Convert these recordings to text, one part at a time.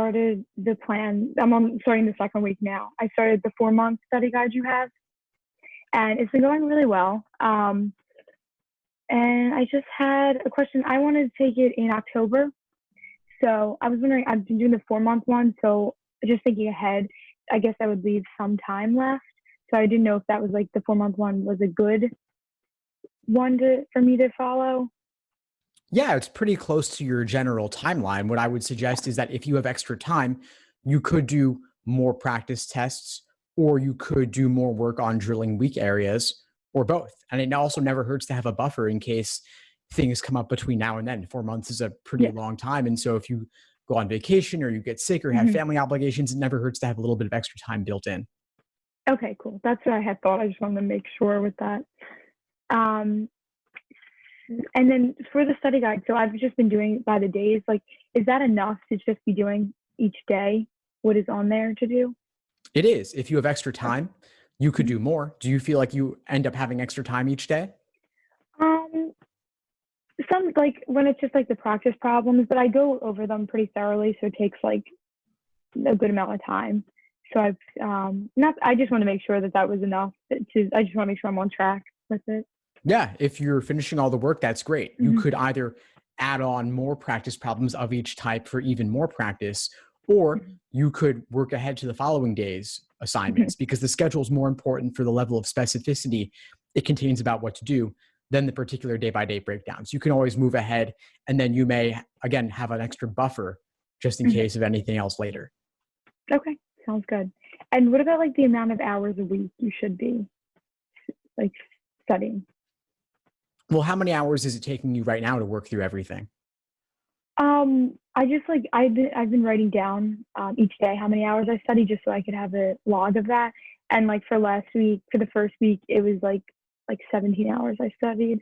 started the plan. Starting the second week now. I started the 4-month study guide you have, and it's been going really well. And I just had a question. I wanted to take it in October. So I was wondering, I've been doing the 4-month one. So just thinking ahead, I guess I would leave some time left. So I didn't know if that was like the 4-month one was a good one for me to follow. Yeah, it's pretty close to your general timeline. What I would suggest is that if you have extra time, you could do more practice tests, or you could do more work on drilling weak areas, or both. And it also never hurts to have a buffer in case things come up between now and then. 4 months is a pretty Yeah. long time. And so if you go on vacation or you get sick or have family obligations, it never hurts to have a little bit of extra time built in. Okay, cool. That's what I had thought. I just wanted to make sure with that. And then for the study guide, so I've just been doing it by the days. Like, is that enough to just be doing each day what is on there to do? It is. If you have extra time, you could do more. Do you feel like you end up having extra time each day? Some, like when it's just like the practice problems, but I go over them pretty thoroughly, so it takes like a good amount of time. So I just want to make sure that was enough. I just want to make sure I'm on track with it. Yeah, if you're finishing all the work, that's great. You could either add on more practice problems of each type for even more practice, or you could work ahead to the following day's assignments because the schedule is more important for the level of specificity it contains about what to do than the particular day-by-day breakdowns. You can always move ahead, and then you may, again, have an extra buffer just in case of anything else later. Okay, sounds good. And what about like the amount of hours a week you should be like studying? Well, how many hours is it taking you right now to work through everything? I just like I've been writing down each day how many hours I study just so I could have a log of that. And like for the first week, it was like 17 hours I studied.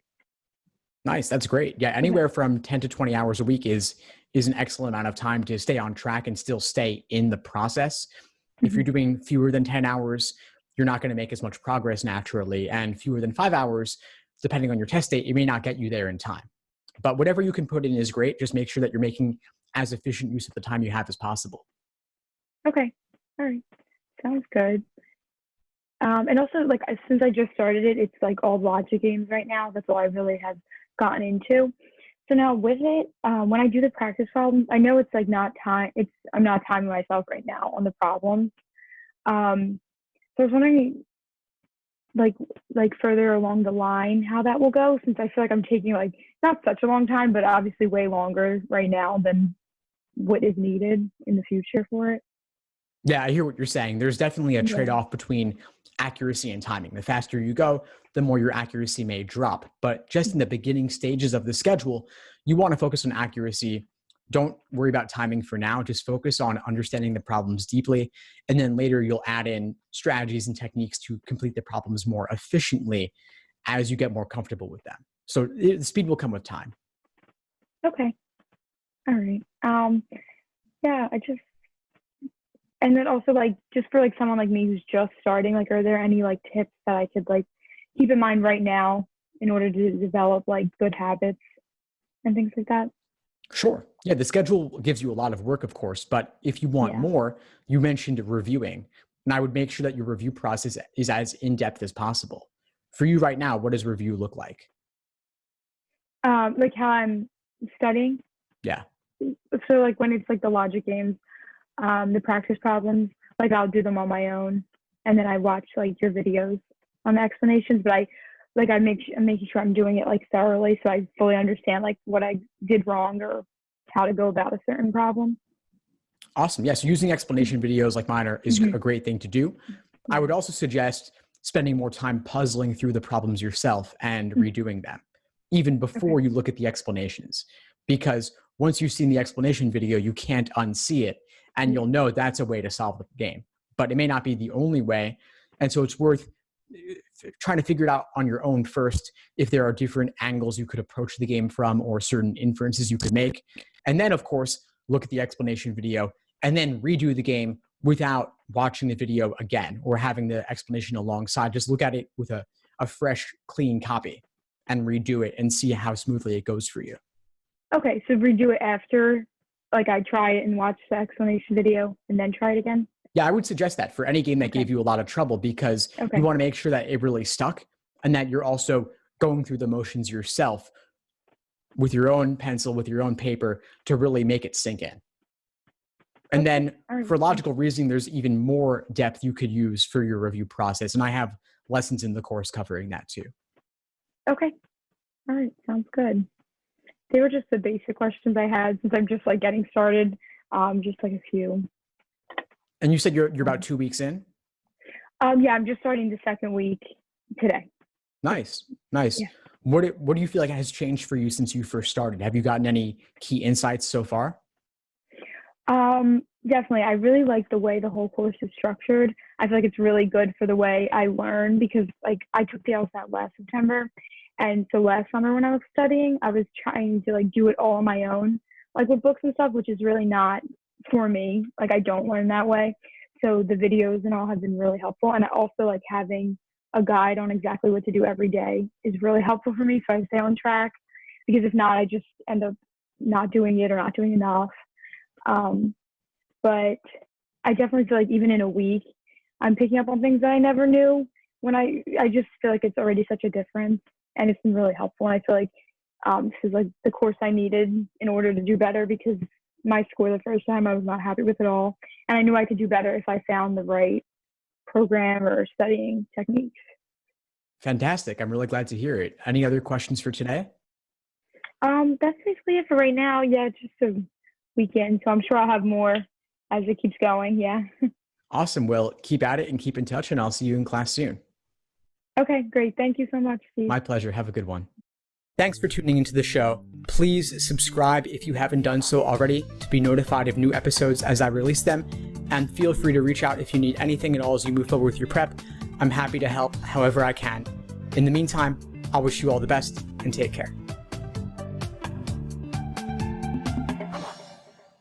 Nice, that's great. Yeah, anywhere from 10 to 20 hours a week is an excellent amount of time to stay on track and still stay in the process. If you're doing fewer than 10 hours, you're not going to make as much progress naturally, and fewer than 5 hours, depending on your test date, it may not get you there in time. But whatever you can put in is great. Just make sure that you're making as efficient use of the time you have as possible. Okay. All right. Sounds good. And also, like, since I just started it, it's like all logic games right now. That's all I really have gotten into. So now with it, when I do the practice problems, I know it's like I'm not timing myself right now on the problems. So I was wondering, like further along the line, how that will go, since I feel like I'm taking like not such a long time, but obviously way longer right now than what is needed in the future for it. Yeah, I hear what you're saying. There's definitely a trade-off between accuracy and timing. The faster you go, the more your accuracy may drop. But just in the beginning stages of the schedule, you want to focus on accuracy. Don't worry about timing for now. Just focus on understanding the problems deeply. And then later you'll add in strategies and techniques to complete the problems more efficiently as you get more comfortable with them. So speed will come with time. Okay. All right. Yeah, and then also like, just for like someone like me who's just starting, like, are there any like tips that I could like keep in mind right now in order to develop like good habits and things like that? Sure. Yeah, the schedule gives you a lot of work, of course, but if you want more, you mentioned reviewing, and I would make sure that your review process is as in-depth as possible. For you right now, what does review look like? Like how I'm studying. Yeah. So like when it's like the logic games, the practice problems, like I'll do them on my own, and then I watch like your videos on the explanations, but I'm making sure I'm doing it like thoroughly so I fully understand like what I did wrong or how to go about a certain problem. Awesome. Yes, using explanation videos like mine is a great thing to do. I would also suggest spending more time puzzling through the problems yourself and redoing them, even before you look at the explanations. Because once you've seen the explanation video, you can't unsee it, and you'll know that's a way to solve the game. But it may not be the only way, and so it's worth trying to figure it out on your own first, if there are different angles you could approach the game from or certain inferences you could make. And then, of course, look at the explanation video and then redo the game without watching the video again or having the explanation alongside. Just look at it with a fresh, clean copy and redo it and see how smoothly it goes for you. Okay, so redo it after like I try it and watch the explanation video and then try it again? Yeah, I would suggest that for any game that Okay. gave you a lot of trouble, because Okay. you want to make sure that it really stuck and that you're also going through the motions yourself with your own pencil, with your own paper, to really make it sink in. And Okay. then All right. for logical reasoning, there's even more depth you could use for your review process. And I have lessons in the course covering that too. Okay. All right. Sounds good. They were just the basic questions I had since I'm just like getting started. Just like a few. And you said you're about 2 weeks in? Yeah, I'm just starting the second week today. Nice. Nice. Yeah. What do you feel like has changed for you since you first started? Have you gotten any key insights so far? Definitely. I really like the way the whole course is structured. I feel like it's really good for the way I learn, because like I took the LSAT last September. And so last summer when I was studying, I was trying to like do it all on my own, like with books and stuff, which is really not for me. Like I don't learn that way. So the videos and all have been really helpful. And I also like having a guide on exactly what to do every day is really helpful for me so I stay on track, because if not, I just end up not doing it or not doing enough. But I definitely feel like even in a week, I'm picking up on things that I never knew. When I just feel like it's already such a difference, and it's been really helpful. And I feel like this is like the course I needed in order to do better, because my score the first time I was not happy with it all, and I knew I could do better if I found the right program or studying techniques. Fantastic. I'm really glad to hear it. Any other questions for today? That's basically it for right now. Yeah, it's just a weekend, so I'm sure I'll have more as it keeps going. Yeah. Awesome. Well, keep at it and keep in touch, and I'll see you in class soon. Okay, great. Thank you so much, Steve. My pleasure. Have a good one. Thanks for tuning into the show. Please subscribe if you haven't done so already to be notified of new episodes as I release them. And feel free to reach out if you need anything at all as you move forward with your prep. I'm happy to help however I can. In the meantime, I'll wish you all the best and take care.